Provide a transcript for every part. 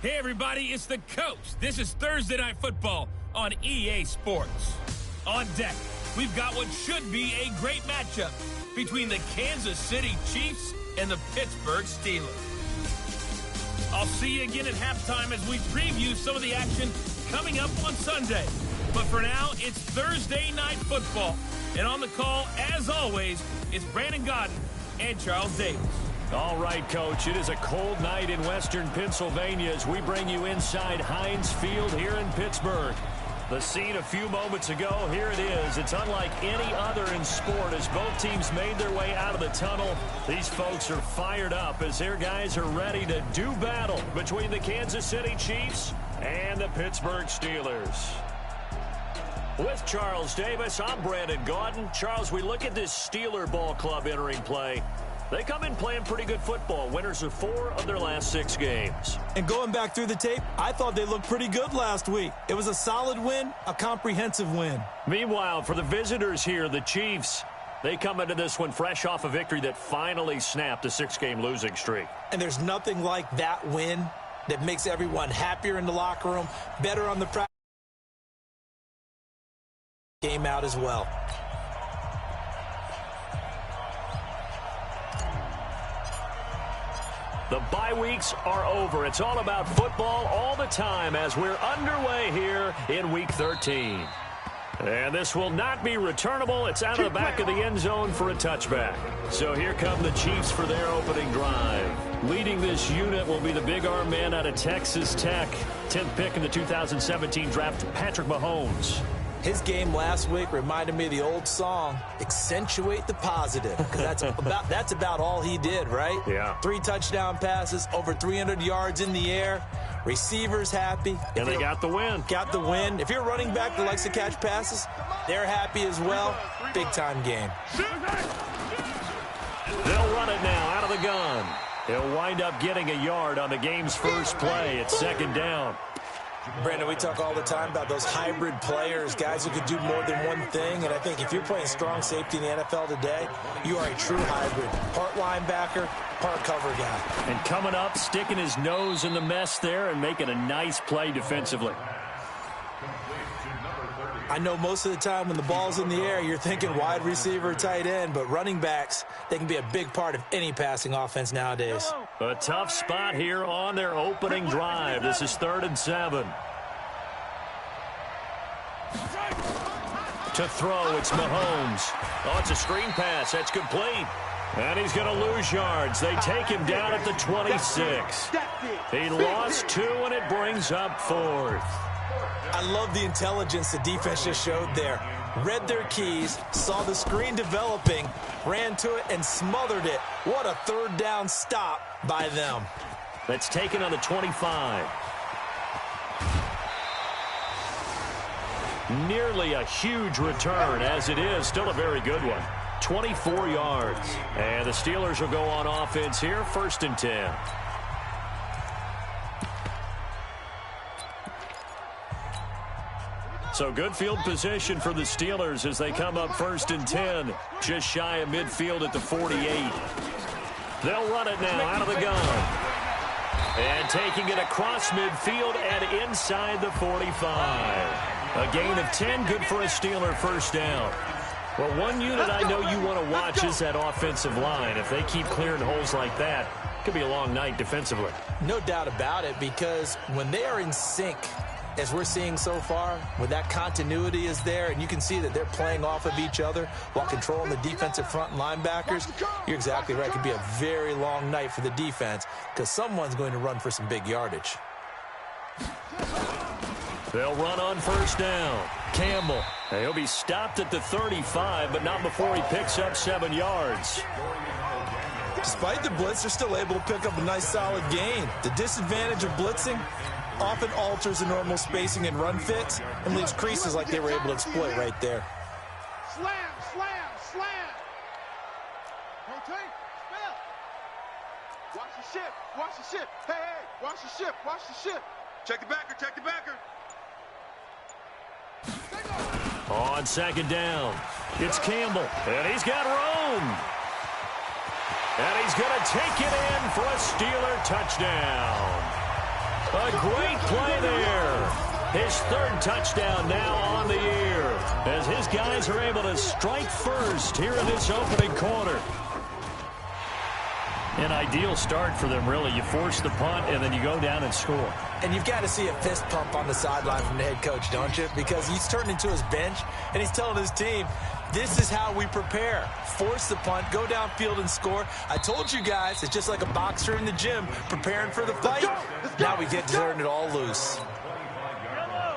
Hey, everybody, it's the Coach. This is Thursday Night Football on EA Sports. On deck, we've got what should be a great matchup between the Kansas City Chiefs and the Pittsburgh Steelers. I'll see you again at halftime as we preview some of the action coming up on Sunday. But for now, it's Thursday Night Football. And on the call, as always, it's Brandon Godden and Charles Davis. All right, Coach, it is a cold night in western Pennsylvania as we bring you inside Heinz Field here in Pittsburgh. The scene a few moments ago, here it is. It's unlike any other in sport as both teams made their way out of the tunnel. These folks are fired up as their guys are ready to do battle between the Kansas City Chiefs and the Pittsburgh Steelers. With Charles Davis, I'm Brandon Gaudin. Charles, we look at this Steeler ball club entering play. They come in playing pretty good football. Winners of 4 of their last 6 games. And going back through the tape, I thought they looked pretty good last week. It was a solid win, a comprehensive win. Meanwhile, for the visitors here, the Chiefs, they come into this one fresh off a victory that finally snapped a 6-game losing streak. And there's nothing like that win that makes everyone happier in the locker room, better on the practice game out as well. The bye weeks are over. It's all about football all the time as we're underway here in Week 13. And this will not be returnable. It's out of the back of the end zone for a touchback. So here come the Chiefs for their opening drive. Leading this unit will be the big arm man out of Texas Tech. 10th pick in the 2017 draft, Patrick Mahomes. His game last week reminded me of the old song, Accentuate the Positive, because that's about all he did, right? Yeah. 3 touchdown passes, over 300 yards in the air, receivers happy. And they got the win. Got the win. If you're a running back that likes to catch passes, they're happy as well. Big-time game. They'll run it now out of the gun. He'll wind up getting a yard on the game's first play. It's 2nd down. Brandon, we talk all the time about those hybrid players, guys who can do more than one thing, and I think if you're playing strong safety in the NFL today, you are a true hybrid. Part linebacker, part cover guy. And coming up, sticking his nose in the mess there and making a nice play defensively. I know most of the time when the ball's in the air, you're thinking wide receiver, tight end, but running backs, they can be a big part of any passing offense nowadays. A tough spot here on their opening drive. This is 3rd and 7. To throw, it's Mahomes. Oh, it's a screen pass. That's complete. And he's going to lose yards. They take him down at the 26. He lost 2, and it brings up 4th. I love the intelligence the defense just showed there. Read their keys, saw the screen developing, ran to it, and smothered it. What a 3rd down stop by them. That's taken on the 25. Nearly a huge return, as it is. Still a very good one. 24 yards. And the Steelers will go on offense here, 1st and 10. So good field position for the Steelers as they come up 1st and 10. Just shy of midfield at the 48. They'll run it now out of the gun. And taking it across midfield and inside the 45. A gain of 10, good for a Steeler 1st down. Well, one unit I know you want to watch is that offensive line. If they keep clearing holes like that, it could be a long night defensively. No doubt about it, because when they are in sync, as we're seeing so far, when that continuity is there and you can see that they're playing off of each other while controlling the defensive front and linebackers, you're exactly right. It could be a very long night for the defense because someone's going to run for some big yardage. They'll run on 1st down. Campbell. He'll be stopped at the 35, but not before he picks up 7 yards. Despite the blitz, they're still able to pick up a nice solid gain. The disadvantage of blitzing often alters the normal spacing and run fits and leaves creases like they were able to exploit right there. Slam, slam, slam. Rotate, spell. Watch the ship, watch the ship. Hey, hey, watch the ship, watch the ship. Check the backer, check the backer. On 2nd down, it's Campbell, and he's got room. And he's going to take it in for a Steeler touchdown. A great play there. His third touchdown now on the year as his guys are able to strike first here in this opening quarter. An ideal start for them, really. You force the punt, and then you go down and score. And you've got to see a fist pump on the sideline from the head coach, don't you? Because he's turned into his bench, and he's telling his team, this is how we prepare. Force the punt, go downfield and score. I told you guys, it's just like a boxer in the gym preparing for the fight. Now we get to turn it all loose.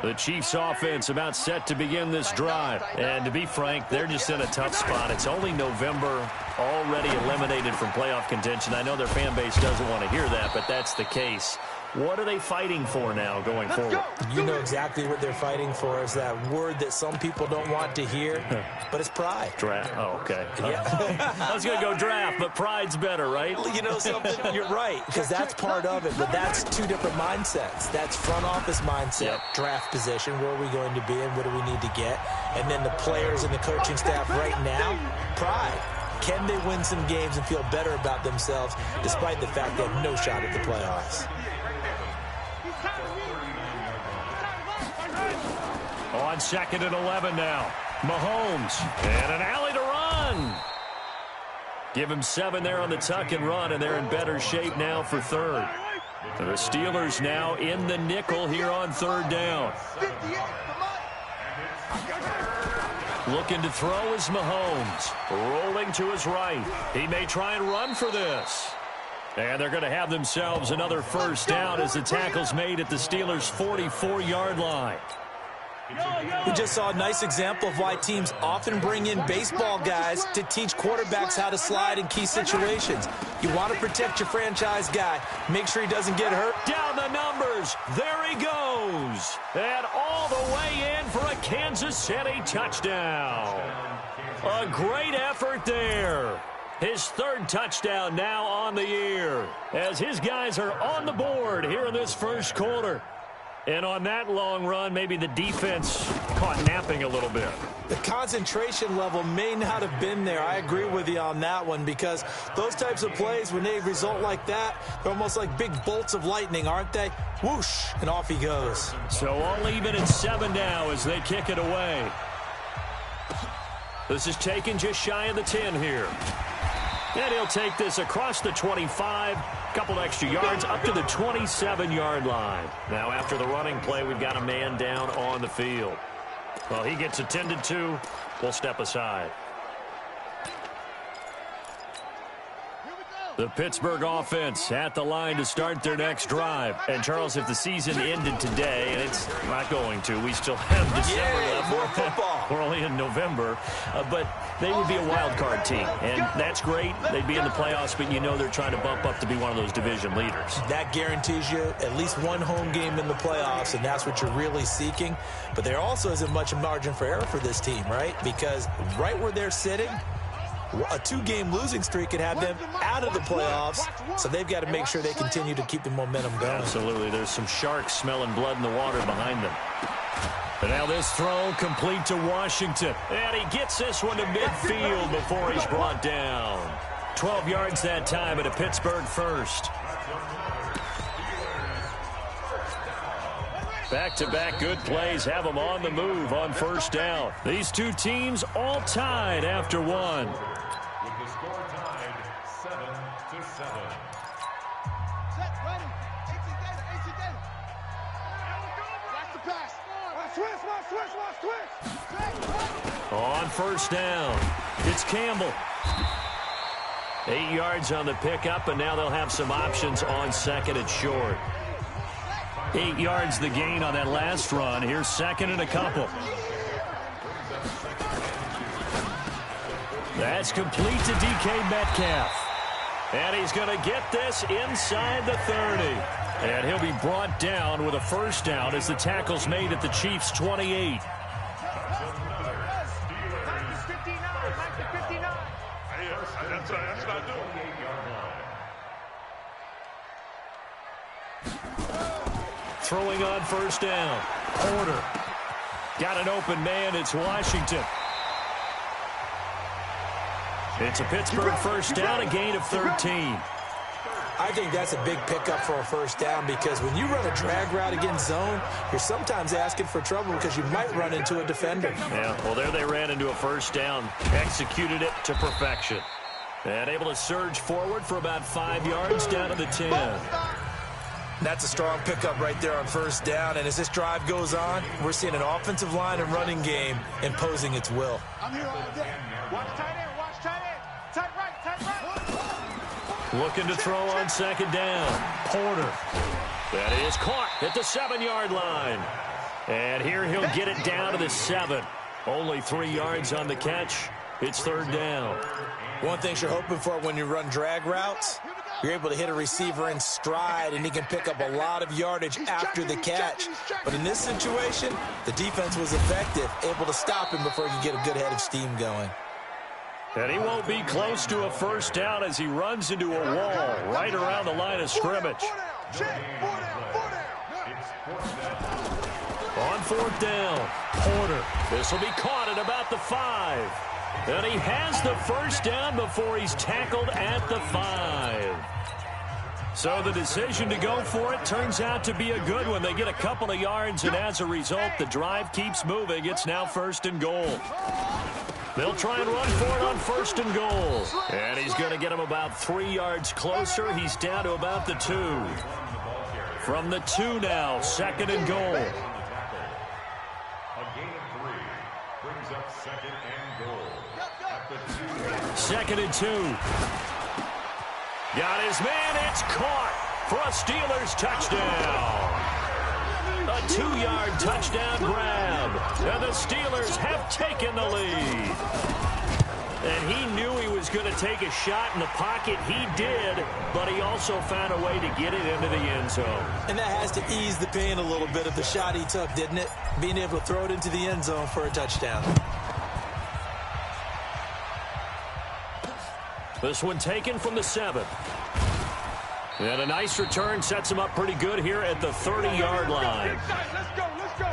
The Chiefs offense about set to begin this drive. And to be frank, they're just in a tough spot. It's only November, already eliminated from playoff contention. I know their fan base doesn't want to hear that, but that's the case. What are they fighting for now going forward? You know exactly what they're fighting for. Is that word that some people don't want to hear, but it's pride. Draft. Oh, okay. Yeah. I was going to go draft, but pride's better, right? You know something? You're right, because that's part of it, but that's two different mindsets. That's front office mindset, draft position, where are we going to be and what do we need to get? And then the players and the coaching staff right now, pride. Can they win some games and feel better about themselves despite the fact they have no shot at the playoffs? On 2nd and 11 now. Mahomes. And an alley to run. Give him 7 there on the tuck and run, and they're in better shape now for third. The Steelers now in the nickel here on third down. Looking to throw is Mahomes. Rolling to his right. He may try and run for this. And they're going to have themselves another first down as the tackle's made at the Steelers' 44-yard line. We just saw a nice example of why teams often bring in baseball guys to teach quarterbacks how to slide in key situations. You want to protect your franchise guy. Make sure he doesn't get hurt. Down the numbers. There he goes. And all the way in for a Kansas City touchdown. A great effort there. His third touchdown now on the year as his guys are on the board here in this first quarter. And on that long run, maybe the defense caught napping a little bit. The concentration level may not have been there. I agree with you on that one because those types of plays, when they result like that, they're almost like big bolts of lightning, aren't they? Whoosh, and off he goes. So all even at 7 now as they kick it away. This is taken just shy of the 10 here. And he'll take this across the 25, couple extra yards, up to the 27-yard line. Now, after the running play, we've got a man down on the field. Well, he gets attended to. We'll step aside. The Pittsburgh offense at the line to start their next drive. And, Charles, if the season ended today, and it's not going to, we still have December left. More football. We're only in November. But they would be a wild card team. And that's great. They'd be in the playoffs, but you know they're trying to bump up to be one of those division leaders. That guarantees you at least one home game in the playoffs, and that's what you're really seeking. But there also isn't much margin for error for this team, right? Because right where they're sitting, a 2-game losing streak could have them out of the playoffs, so they've got to make sure they continue to keep the momentum going. Absolutely. There's some sharks smelling blood in the water behind them. And now this throw complete to Washington. And he gets this one to midfield before he's brought down. 12 yards that time at a Pittsburgh first. Back-to-back good plays have them on the move on first down. These two teams all tied after one. With the score tied 7-7. Set, ready. AC data. Watch the pass. Switch. On first down, it's Campbell. 8 yards on the pickup, and now they'll have some options on second and short. 8 yards the gain on that last run. Here's second and a couple. That's complete to DK Metcalf. And he's going to get this inside the 30. And he'll be brought down with a first down as the tackle's made at the Chiefs' 28. That's what I do. Throwing on first down. Porter. Got an open man. It's Washington. It's a Pittsburgh first down, a gain of 13. I I think that's a big pickup for a first down because when you run a drag route against zone, you're sometimes asking for trouble because you might run into a defender. Yeah, well, there they ran into a first down. Executed it to perfection. And able to surge forward for about 5 yards down to the 10. That's a strong pickup right there on first down. And as this drive goes on, we're seeing an offensive line and running game imposing its will. I'm here all day. Watch tight end, watch tight end. Tight right, tight right. Looking to throw on second down. Porter. That is caught at the 7-yard line. And here he'll get it down to the 7. Only 3 yards on the catch. It's third down. One thing you're hoping for when you run drag routes, you're able to hit a receiver in stride, and he can pick up a lot of yardage after the catch. But in this situation, the defense was effective, able to stop him before he could get a good head of steam going. And he won't be close to a first down as he runs into a wall right around the line of scrimmage. On fourth down, Porter. This will be caught at about the 5. And he has the first down before he's tackled at the 5. So the decision to go for it turns out to be a good one. They get a couple of yards, and as a result, the drive keeps moving. It's now first and goal. They'll try and run for it on first and goal. And he's going to get him about 3 yards closer. He's down to about the 2. From the 2 now, second and goal. A gain of 3 brings up second and goal. Second and 2. Got his man. It's caught for a Steelers touchdown. A 2-yard touchdown grab. And the Steelers have taken the lead. And he knew he was going to take a shot in the pocket. He did, but he also found a way to get it into the end zone. And that has to ease the pain a little bit of the shot he took, didn't it? Being able to throw it into the end zone for a touchdown. This one taken from the 7. And a nice return sets him up pretty good here at the 30-yard line. Let's go, let's go.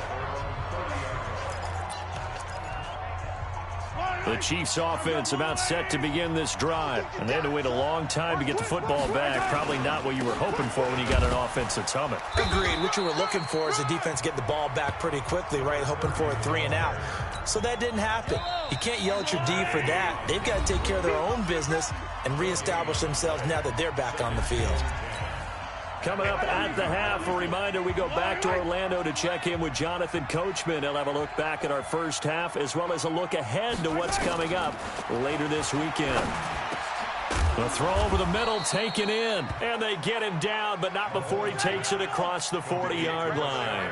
The Chiefs offense about set to begin this drive. And they had to wait a long time to get the football back. Probably not what you were hoping for when you got an offense that's humming. Agreed. What you were looking for is the defense getting the ball back pretty quickly, right? Hoping for a 3 and out. So that didn't happen. You can't yell at your D for that. They've got to take care of their own business and reestablish themselves now that they're back on the field. Coming up at the half, a reminder, we go back to Orlando to check in with Jonathan Coachman. He'll have a look back at our first half as well as a look ahead to what's coming up later this weekend. The throw over the middle taken in, and they get him down, but not before he takes it across the 40-yard line.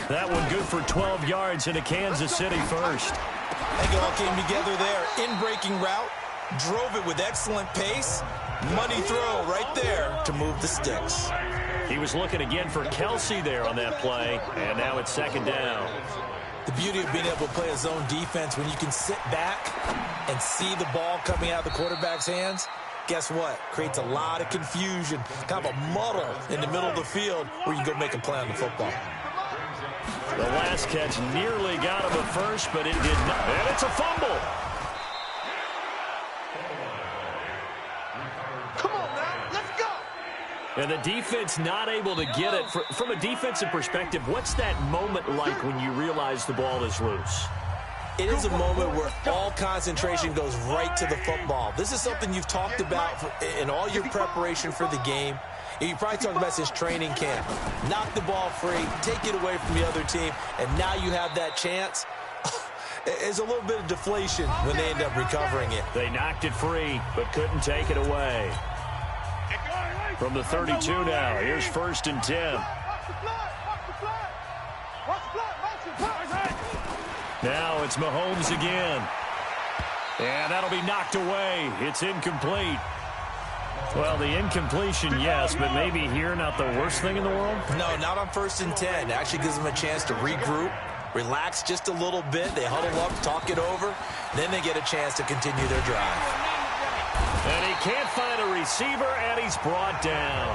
That one good for 12 yards into Kansas City first. I think it all came together there. In-breaking route, drove it with excellent pace. Money throw right there to move the sticks. He was looking again for Kelsey there on that play, and now it's second down. The beauty of being able to play a zone defense when you can sit back and see the ball coming out of the quarterback's hands, guess what? Creates a lot of confusion, kind of a muddle in the middle of the field where you can go make a play on the football. The last catch nearly got him at first, but it did not. And it's a fumble. Come on now, let's go. And the defense not able to get it. From a defensive perspective, what's that moment like when you realize the ball is loose? It is a moment where all concentration goes right to the football. This is something you've talked about in all your preparation for the game. You probably talked about since training camp. Knock the ball free, take it away from the other team, and now you have that chance. It's a little bit of deflation when they end up recovering it. They knocked it free, but couldn't take it away. From the 32 now, here's first and 10. Now it's Mahomes again. And that'll be knocked away. It's incomplete. Well, the incompletion, yes, but maybe here not the worst thing in the world? No, not on first and 10. It actually gives them a chance to regroup, relax just a little bit. They huddle up, talk it over. Then they get a chance to continue their drive. And he can't find a receiver, and he's brought down.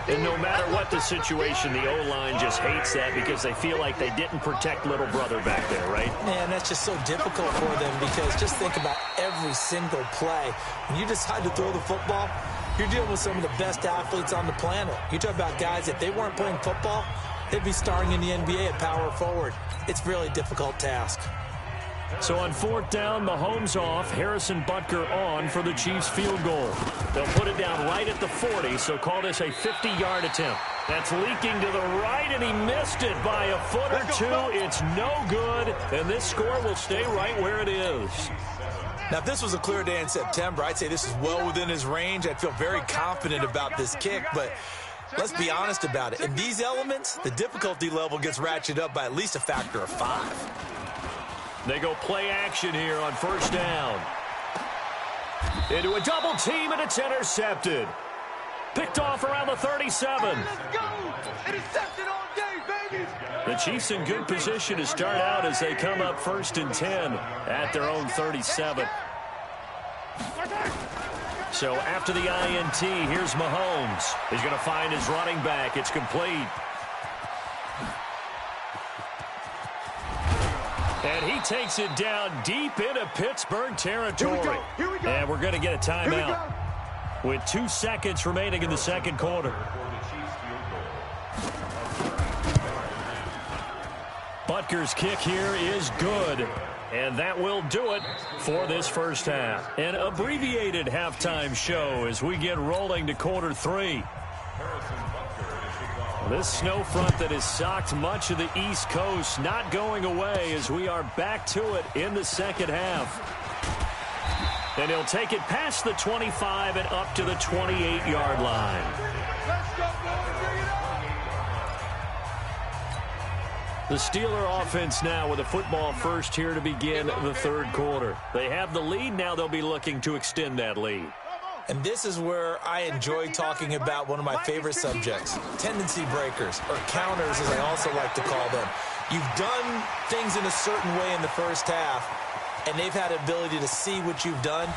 And no matter what the situation, the O-line just hates that because they feel like they didn't protect little brother back there, right? Man, that's just so difficult for them because just think about every single play. When you decide to throw the football, You're dealing with some of the best athletes on the planet. You talk about guys, if they weren't playing football, they'd be starring in the NBA at power forward. It's a really difficult task. So on 4th down, Mahomes off, Harrison Butker on for the Chiefs field goal. They'll put it down right at the 40, so call this a 50-yard attempt. That's leaking to the right, and he missed it by a foot or two. It's no good, and this score will stay right where it is. Now, if this was a clear day in September, I'd say this is well within his range. I'd feel very confident about this kick, but let's be honest about it. In these elements, the difficulty level gets ratcheted up by at least a factor of 5. They go play action here on 1st down. Into a double team, and it's intercepted. Picked off around the 37. Let's go! Intercepted all day, baby! The Chiefs in good position to start out as they come up 1st and 10 at their own 37. So after the INT, here's Mahomes. He's going to find his running back. It's complete. And he takes it down deep into Pittsburgh territory. Here we go. And we're going to get a timeout with 2 seconds remaining in the second quarter. Butker's kick here is good. And that will do it for this first half. An abbreviated halftime show as we get rolling to quarter 3. This snow front that has socked much of the East Coast not going away as we are back to it in the second half. And he'll take it past the 25 and up to the 28-yard line. Let's go, boys! Bring it on! The Steeler offense now with a football first here to begin the third quarter. They have the lead. Now they'll be looking to extend that lead. And this is where I enjoy talking about one of my favorite subjects, tendency breakers, or counters as I also like to call them. You've done things in a certain way in the first half, and they've had the ability to see what you've done.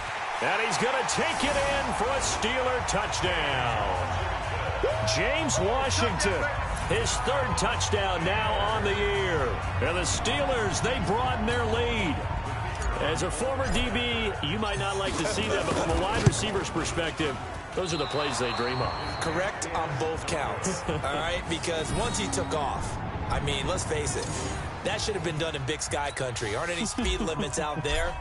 And he's going to take it in for a Steeler touchdown. James Washington, his 3rd touchdown now on the year. And the Steelers, they broaden their lead. As a former DB, you might not like to see that, but from a wide receiver's perspective, those are the plays they dream of. Correct on both counts, all right? Because once he took off, I mean, let's face it, that should have been done in Big Sky country. Aren't any speed limits out there?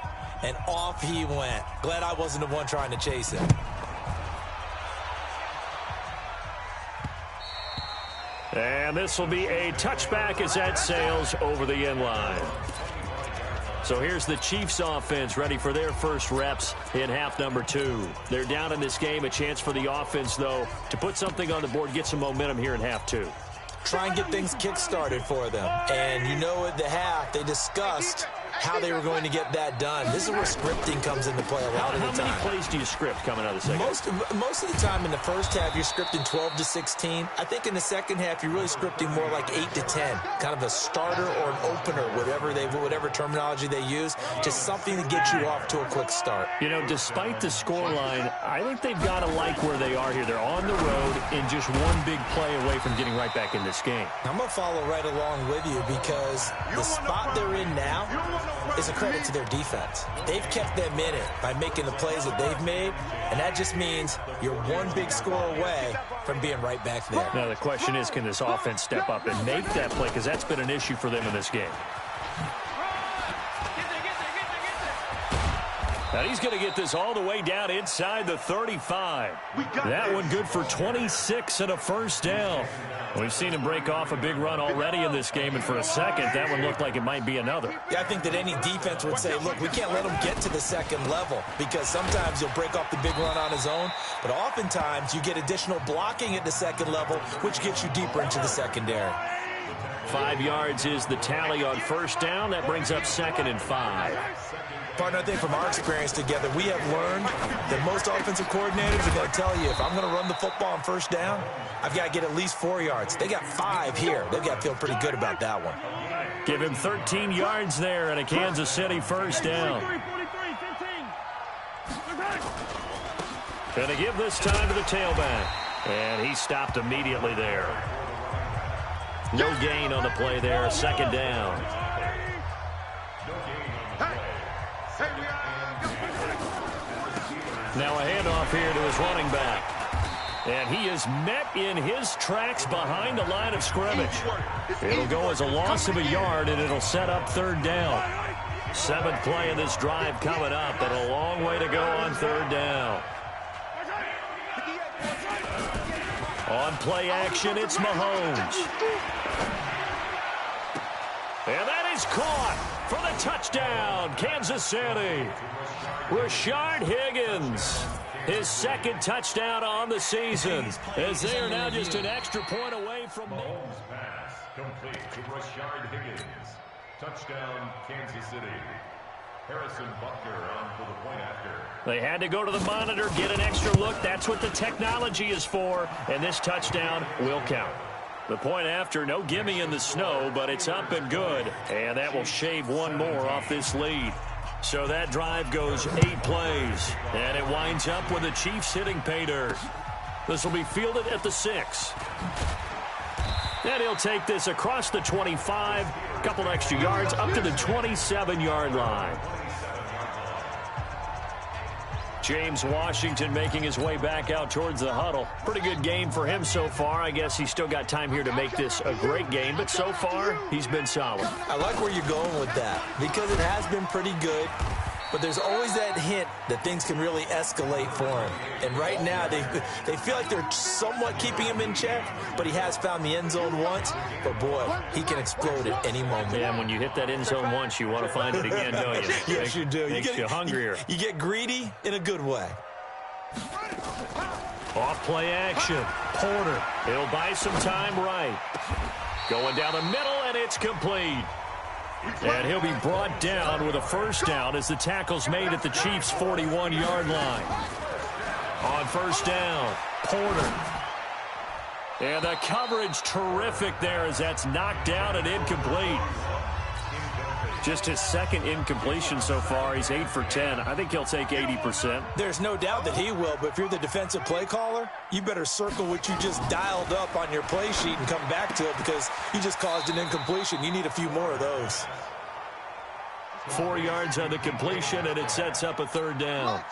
And off he went. Glad I wasn't the one trying to chase him. And this will be a touchback as that sails over the end line. So here's the Chiefs offense ready for their first reps in half number 2. They're down in this game. A chance for the offense, though, to put something on the board, get some momentum here in half 2. Try and get things kick-started for them. And you know at the half, they discussed how they were going to get that done. This is where scripting comes into play a lot of the time. How many plays do you script coming out of the second? Most of the time in the first half, you're scripting 12 to 16. I think in the second half, you're really scripting more like 8 to 10. Kind of a starter or an opener, whatever terminology they use. Just something to get you off to a quick start. You know, despite the scoreline, I think they've got to like where they are here. They're on the road and just one big play away from getting right back in this game. I'm going to follow right along with you because the spot they're in now is a credit to their defense. They've kept them in it by making the plays that they've made, and that just means you're one big score away from being right back there. Now the question is, can this offense step up and make that play? Because that's been an issue for them in this game. And he's going to get this all the way down inside the 35. That one good for 26 and a first down. We've seen him break off a big run already in this game, and for a second, that one looked like it might be another. Yeah, I think that any defense would say, look, we can't let him get to the second level because sometimes he'll break off the big run on his own, but oftentimes you get additional blocking at the second level, which gets you deeper into the secondary. 5 yards is the tally on first down. That brings up 2nd and 5. Partner, I think from our experience together, we have learned that most offensive coordinators are going to tell you, if I'm going to run the football on first down, I've got to get at least 4 yards. They got 5 here. They've got to feel pretty good about that one. Give him 13 yards there and a Kansas City first down. Going to give this time to the tailback. And he stopped immediately there. No gain on the play there. 2nd down. Now a handoff handoff here to his running back. And he is met in his tracks behind the line of scrimmage. It'll go as a loss of a yard, and it'll set up third down. 7th play of this drive coming up, but a long way to go on third down. On play action, it's Mahomes. And that is caught for the touchdown, Kansas City. Rashard Higgins, his 2nd touchdown on the season, as they are now just an extra point away from... Mahomes pass complete to Rashard Higgins. Touchdown, Kansas City. Harrison Butker on for the point after. They had to go to the monitor, get an extra look. That's what the technology is for, and this touchdown will count. The point after, no gimme in the snow, but it's up and good, and that will shave one more off this lead. So that drive goes 8 plays, and it winds up with the Chiefs hitting pay dirt. This will be fielded at the 6. And he'll take this across the 25, a couple extra yards, up to the 27-yard line. James Washington making his way back out towards the huddle. Pretty good game for him so far. I guess he's still got time here to make this a great game, but so far, he's been solid. I like where you're going with that because it has been pretty good, but there's always that hint that things can really escalate for him. And right now, they feel like they're somewhat keeping him in check, but he has found the end zone once. But, boy, he can explode at any moment. Yeah, when you hit that end zone once, you want to find it again, don't you? Yes, you do. Makes you hungrier. You get greedy in a good way. Off play action. Porter. He'll buy some time right. Going down the middle, and it's complete. And he'll be brought down with a first down as the tackle's made at the Chiefs' 41-yard line. On first down, Porter. And the coverage terrific there as that's knocked down and incomplete. Just his 2nd incompletion so far. He's 8 for 10. I think he'll take 80%. There's no doubt that he will, but if you're the defensive play caller, you better circle what you just dialed up on your play sheet and come back to it because you just caused an incompletion. You need a few more of those. 4 yards on the completion, and it sets up a third down.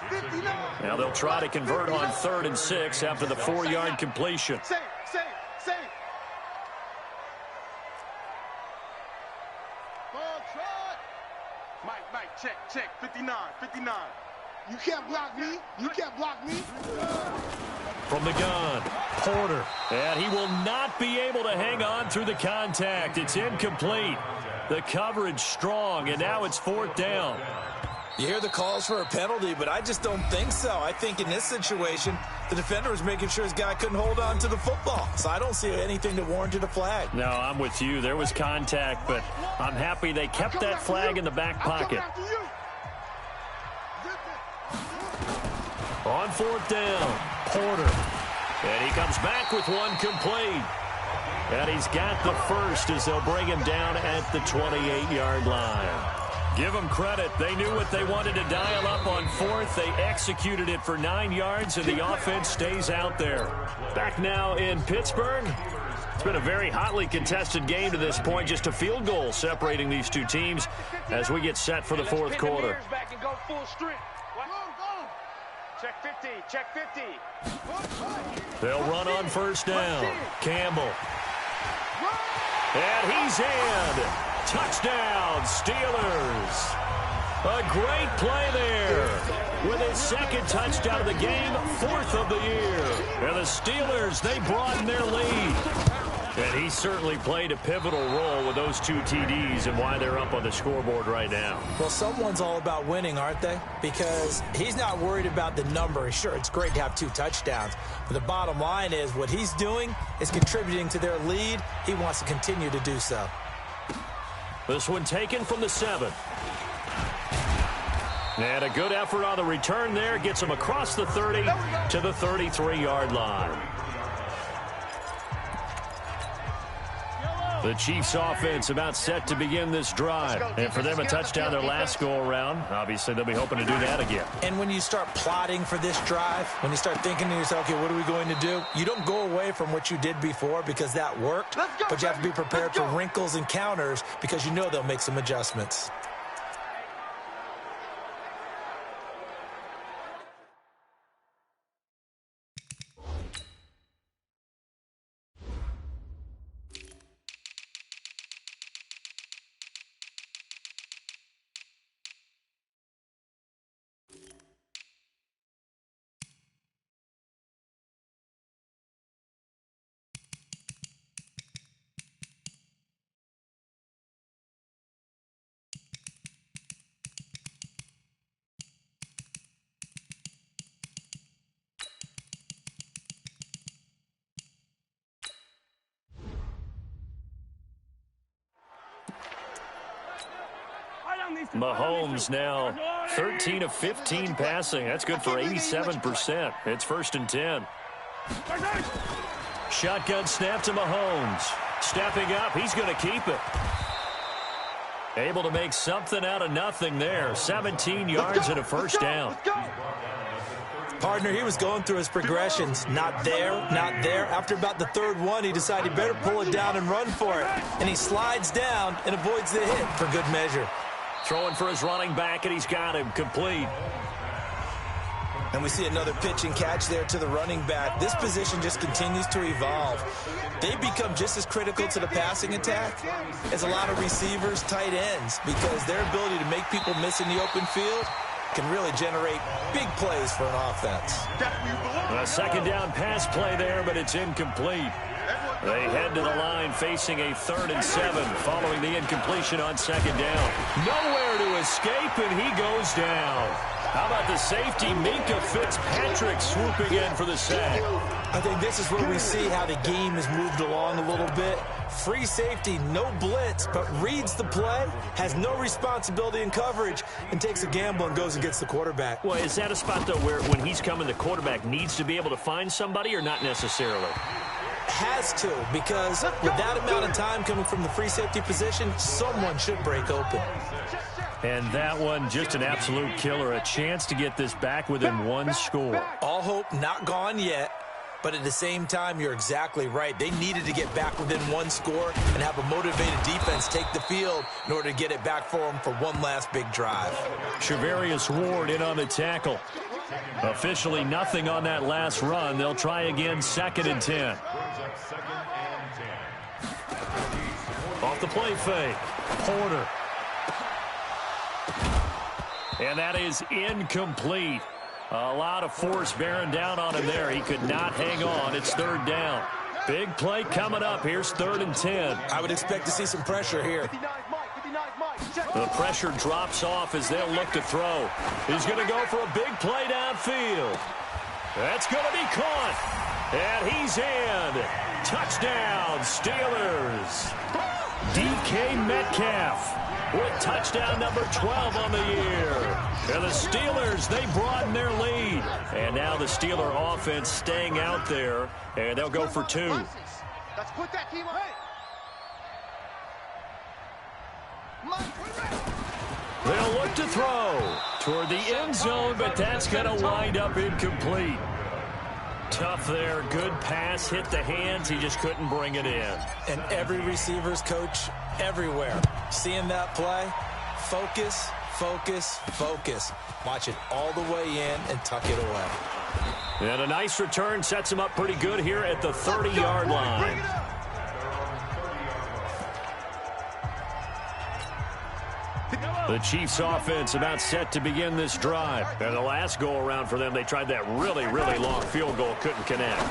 Now they'll try to convert on 3rd and 6 after the 4-yard completion. Check, 59. You can't block me. From the gun, Porter. And he will not be able to hang on through the contact. It's incomplete. The coverage strong, and now it's 4th down. You hear the calls for a penalty, but I just don't think so. I think in this situation, the defender was making sure his guy couldn't hold on to the football. So I don't see anything that warranted a flag. No, I'm with you. There was contact, but I'm happy they kept that flag in the back pocket. On 4th down, Porter. And he comes back with one complete. And he's got the first as they'll bring him down at the 28-yard line. Give them credit. They knew what they wanted to dial up on 4th. They executed it for 9 yards, and the offense stays out there. Back now in Pittsburgh. It's been a very hotly contested game to this point. Just a field goal separating these two teams as we get set for the 4th quarter. Check 50. They'll run on first down. Campbell. And he's in. Touchdown, Steelers. A great play there. With his 2nd touchdown of the game, 4th of the year. And the Steelers, they broaden their lead. And he certainly played a pivotal role with those 2 TDs and why they're up on the scoreboard right now. Well, someone's all about winning, aren't they? Because he's not worried about the number. Sure, it's great to have 2 touchdowns. But the bottom line is what he's doing is contributing to their lead. He wants to continue to do so. This one taken from the 7. And a good effort on the return there. Gets him across the 30 to the 33-yard line. The Chiefs offense about set to begin this drive. And for them, a touchdown their last go-around. Obviously, they'll be hoping to do that again. And when you start plotting for this drive, when you start thinking to yourself, okay, what are we going to do? You don't go away from what you did before because that worked. But you have to be prepared for wrinkles and counters because you know they'll make some adjustments. Mahomes now 13 of 15 passing. That's good for 87%. It's 1st and 10. Shotgun snap to Mahomes. Stepping up, he's going to keep it. Able to make something out of nothing there. 17 yards and a first down. Partner, he was going through his progressions. Not there, not there. After about the 3rd one, he decided he better pull it down and run for it. And he slides down and avoids the hit for good measure. Throwing for his running back, and he's got him complete. And we see another pitch and catch there to the running back. This position just continues to evolve. They become just as critical to the passing attack as a lot of receivers, tight ends, because their ability to make people miss in the open field can really generate big plays for an offense. A 2nd down pass play there, but it's incomplete. They head to the line facing a 3rd and 7 following the incompletion on 2nd down. Nowhere to escape, and he goes down. How about the safety, Minka Fitzpatrick, swooping in for the sack? I think this is where we see how the game has moved along a little bit. Free safety, no blitz, but reads the play, has no responsibility in coverage, and takes a gamble and goes and gets the quarterback. Well, is that a spot, though, where when he's coming, the quarterback needs to be able to find somebody, or not necessarily? Has to, because with that amount of time coming from the free safety position, someone should break open. And that one, just an absolute killer. A chance to get this back within 1 score. All hope not gone yet, but at the same time, you're exactly right. They needed to get back within 1 score and have a motivated defense take the field in order to get it back for them for one last big drive. Shavarius Ward in on the tackle. Officially nothing on that last run. They'll try again, 2nd and 10. Off the play fake. Porter. And that is incomplete. A lot of force bearing down on him there. He could not hang on. It's 3rd down. Big play coming up. Here's 3rd and 10. I would expect to see some pressure here. The pressure drops off as they'll look to throw. He's going to go for a big play downfield. That's going to be caught. And he's in. Touchdown, Steelers. DK Metcalf with touchdown number 12 on the year. And the Steelers, they broaden their lead. And now the Steeler offense staying out there, and they'll go for 2. Let's put that team away. They'll look to throw toward the end zone, but that's going to wind up incomplete. Tough there. Good pass. Hit the hands. He just couldn't bring it in. And every receiver's coach everywhere. Seeing that play, focus, focus, focus. Watch it all the way in and tuck it away. And a nice return sets him up pretty good here at the 30-yard line. The Chiefs offense about set to begin this drive. And the last go-around for them, they tried that really, really long field goal, couldn't connect.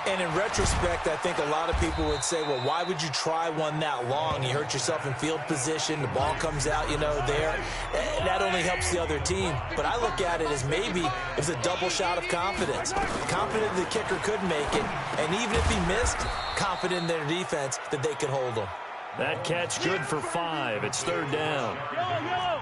And in retrospect, I think a lot of people would say, well, why would you try one that long? You hurt yourself in field position. The ball comes out, there. That only helps the other team. But I look at it as maybe it was a double shot of confidence. Confident the kicker could make it. And even if he missed, confident in their defense that they could hold him. That catch good for 5. It's 3rd down.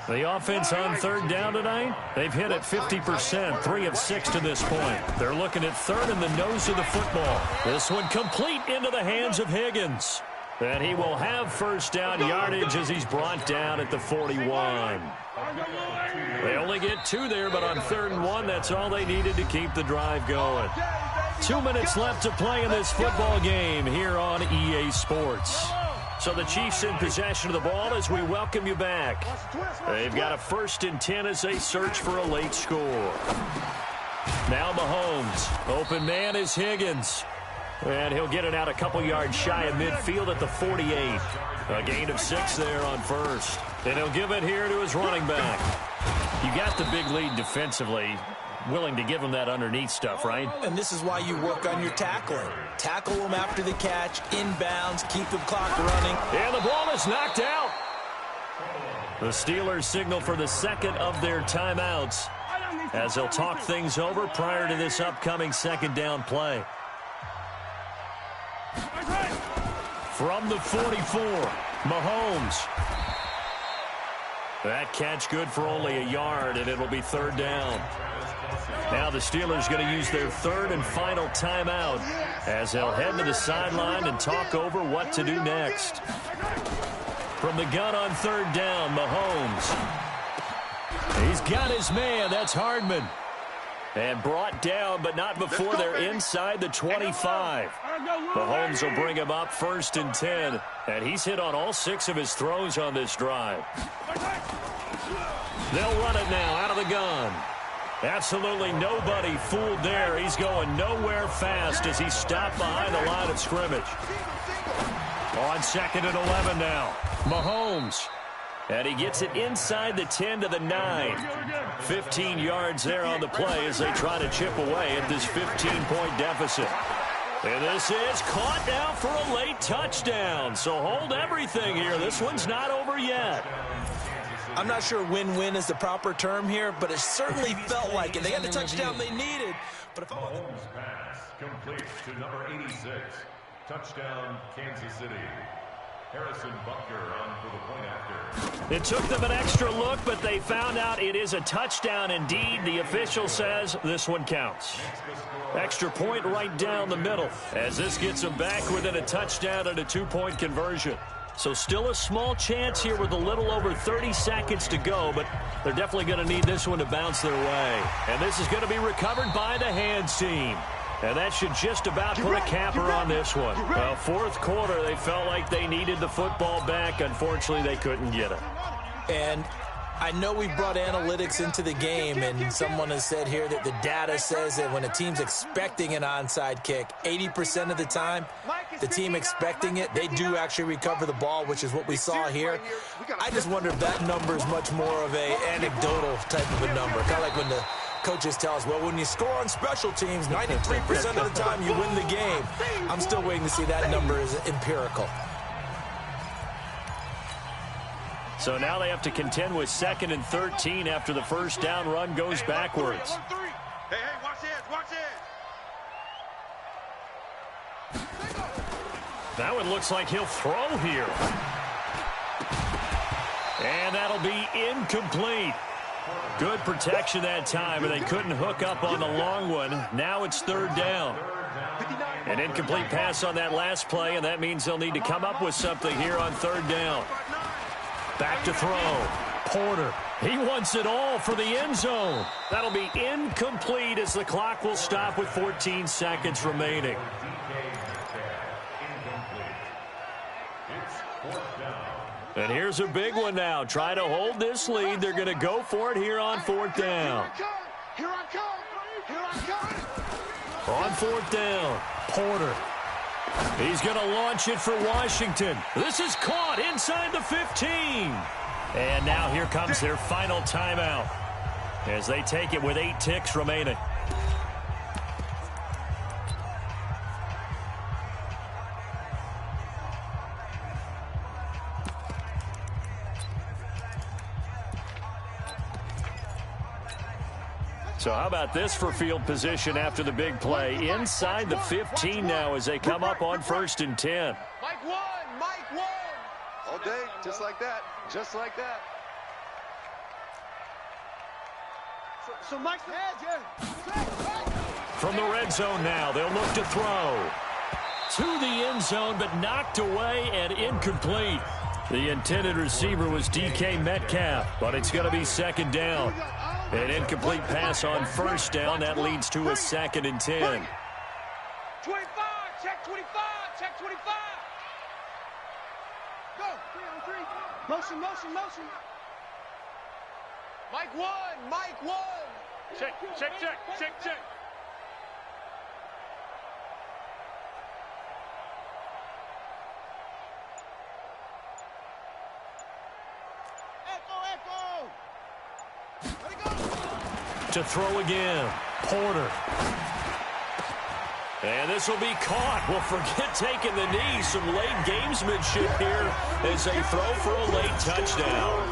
The offense on 3rd down tonight, they've hit at 50%, 3 of 6 to this point. They're looking at 3rd in the nose of the football. This one complete into the hands of Higgins. And he will have 1st down yardage as he's brought down at the 41. They only get 2 there, but on 3rd and 1, that's all they needed to keep the drive going. 2 minutes left to play in this football game here on EA Sports. So the Chiefs in possession of the ball as we welcome you back. They've got a 1st and 10 as they search for a late score. Now Mahomes. Open man is Higgins. And he'll get it out a couple yards shy of midfield at the 48. A gain of 6 there on 1st. And he'll give it here to his running back. You got the big lead defensively. Willing to give him that underneath stuff, right? And this is why you work on your tackling. Tackle him after the catch, inbounds, keep the clock running. And the ball is knocked out. The Steelers signal for the 2nd of their timeouts as they'll talk things over prior to this upcoming 2nd down play. From the 44, Mahomes. That catch good for only a yard, and it'll be third down. Now the Steelers going to use their third and final timeout as they'll head to the sideline and talk over what to do next. From the gun on third down, Mahomes. He's got his man. That's Hardman. And brought down, but not before they're inside the 25. Mahomes will bring him up 1st and 10. And he's hit on all 6 of his throws on this drive. They'll run it now out of the gun. Absolutely nobody fooled there. He's going nowhere fast as he stopped behind the line of scrimmage. On 2nd and 11 now. Mahomes. And he gets it inside the 10 to the 9. 15 yards there on the play as they try to chip away at this 15-point deficit. And this is caught now for a late touchdown. So hold everything here. This one's not over yet. I'm not sure win-win is the proper term here, but it certainly felt like it. They got the touchdown they needed. But if Mahomes pass complete to number 86. Touchdown, Kansas City. Harrison Butker on for the point after. It took them an extra look, but they found out it is a touchdown indeed. The official says this one counts. Extra point right down the middle as this gets them back within a touchdown and a 2-point conversion. So still a small chance here with a little over 30 seconds to go, but they're definitely going to need this one to bounce their way. And this is going to be recovered by the hands team. And that should just about put a capper on this one. Well, 4th quarter, they felt like they needed the football back. Unfortunately, they couldn't get it. And I know we brought analytics into the game, and someone has said here that the data says that when a team's expecting an onside kick, 80% of the time, the team expecting it, they do actually recover the ball, which is what we saw here. I just wonder if that number is much more of a anecdotal type of a number, kind of like when the coaches tell us, well, when you score on special teams, 93% of the time you win the game. I'm still waiting to see that number is empirical. So now they have to contend with 2nd and 13 after the first down run goes backwards. Hey, watch this, watch this. That one looks like he'll throw here. And that'll be incomplete. Good protection that time, and they couldn't hook up on the long one. Now it's 3rd down. An incomplete pass on that last play, and that means they'll need to come up with something here on 3rd down. Back to throw. Porter. He wants it all for the end zone. That'll be incomplete as the clock will stop with 14 seconds remaining. And here's a big one now. Try to hold this lead. They're going to go for it here on 4th down. Here I come. Here I come. On 4th down, Porter. He's going to launch it for Washington. This is caught inside the 15. And now here comes their final timeout as they take it with 8 ticks remaining. So how about this for field position after the big play? Inside the 15 now as they come up on 1st and 10. Mike one. All day, just like that. Just like that. So Mike's the edge, From the red zone now, they'll look to throw. To the end zone, but knocked away and incomplete. The intended receiver was DK Metcalf, but it's going to be 2nd down. An incomplete pass on 1st down. That leads to a 2nd and 10. 25, check 25, check 25. Go, 3 on 3. Motion. Mike one. Check. Echo. Let it go. To throw again, Porter. And this will be caught. Well, forget taking the knee. Some late gamesmanship here as they throw for a late touchdown.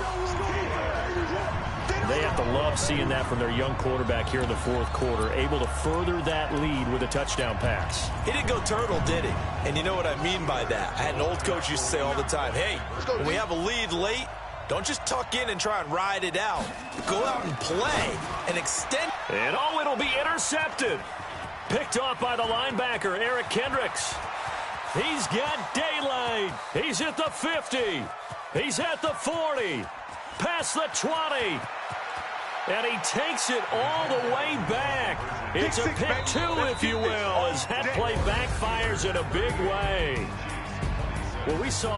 They have to love seeing that from their young quarterback here in the 4th quarter, able to further that lead with a touchdown pass. He didn't go turtle, did he? And you know what I mean by that. I had an old coach used to say all the time, hey, when we have a lead late, Don't just tuck in and try and ride it out. Go out and play and extend. And oh, it'll be intercepted. Picked off by the linebacker, Eric Kendricks. He's got daylight. He's at the 50. He's at the 40. Past the 20. And he takes it all the way back. It's a pick two, if you will, as that play backfires in a big way. Well, we saw...